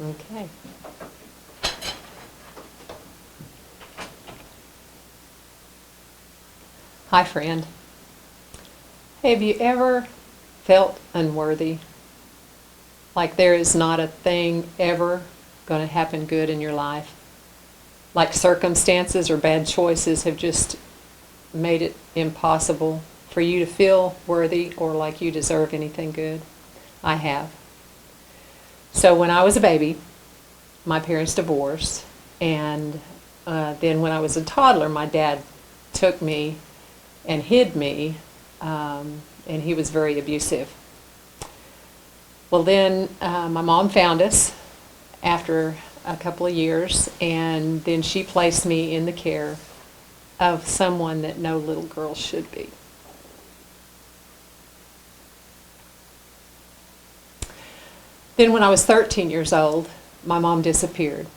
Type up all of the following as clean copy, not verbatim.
Okay. Hi, friend. Have you ever felt unworthy? Like there is not a thing ever going to happen good in your life? Like circumstances or bad choices have just made it impossible for you to feel worthy or like you deserve anything good? I have. So when I was a baby, my parents divorced, and then when I was a toddler, my dad took me and hid me, and he was very abusive. Well, then my mom found us after a couple of years, and then she placed me in the care of someone that no little girl should be. Then when I was 13 years old, my mom disappeared.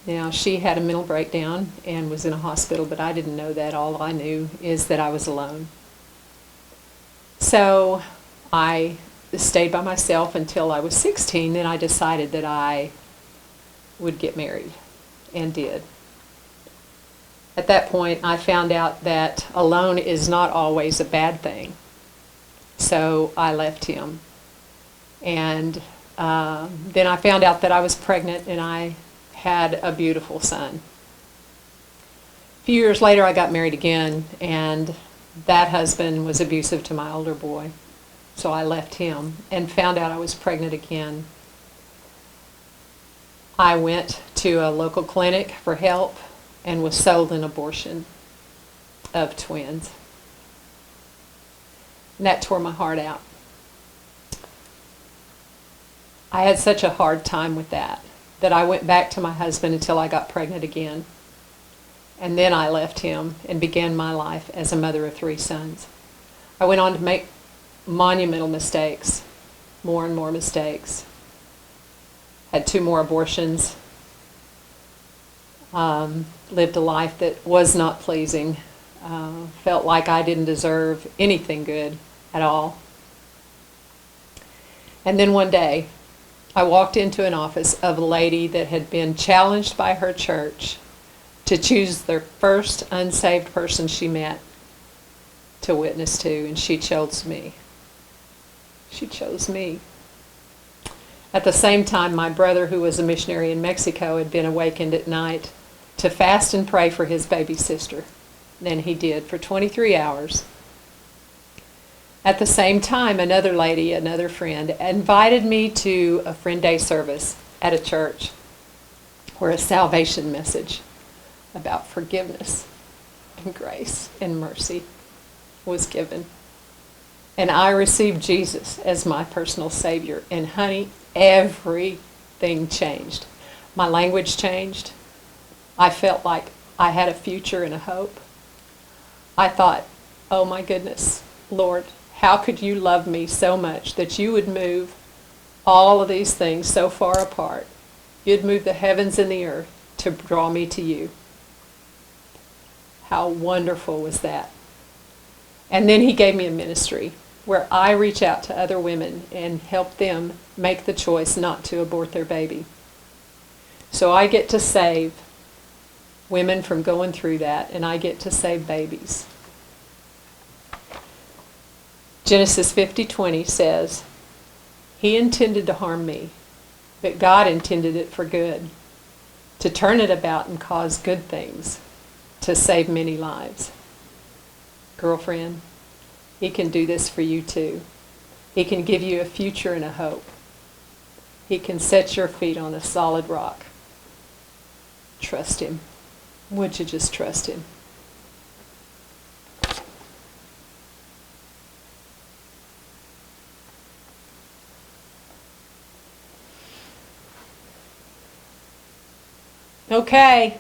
Now, she had a mental breakdown and was in a hospital, but I didn't know that. All I knew is that I was alone. So I stayed by myself until I was 16. Then I decided that I would get married, and did. At that point, I found out that alone is not always a bad thing. So I left him. And then I found out that I was pregnant, and I had a beautiful son. A few years later, I got married again, and that husband was abusive to my older boy. So I left him and found out I was pregnant again. I went to a local clinic for help and was sold an abortion of twins. And that tore my heart out. I had such a hard time with that I went back to my husband until I got pregnant again. And then I left him and began my life as a mother of 3 sons. I went on to make monumental mistakes, more and more mistakes. Had 2 more abortions. Lived a life that was not pleasing. Felt like I didn't deserve anything good at all. And then one day, I walked into an office of a lady that had been challenged by her church to choose their first unsaved person she met to witness to, and she chose me. She chose me. At the same time, my brother, who was a missionary in Mexico, had been awakened at night to fast and pray for his baby sister. And he did for 23 hours. At the same time, another lady, another friend, invited me to a Friend Day service at a church where a salvation message about forgiveness and grace and mercy was given. And I received Jesus as my personal Savior. And honey, everything changed. My language changed. I felt like I had a future and a hope. I thought, oh my goodness, Lord, how could you love me so much that you would move all of these things so far apart? You'd move the heavens and the earth to draw me to you. How wonderful was that? And then he gave me a ministry where I reach out to other women and help them make the choice not to abort their baby. So I get to save women from going through that, and I get to save babies. Genesis 50:20 says, He intended to harm me, but God intended it for good, to turn it about and cause good things, to save many lives. Girlfriend, He can do this for you too. He can give you a future and a hope. He can set your feet on a solid rock. Trust Him. Would you just trust Him? Okay.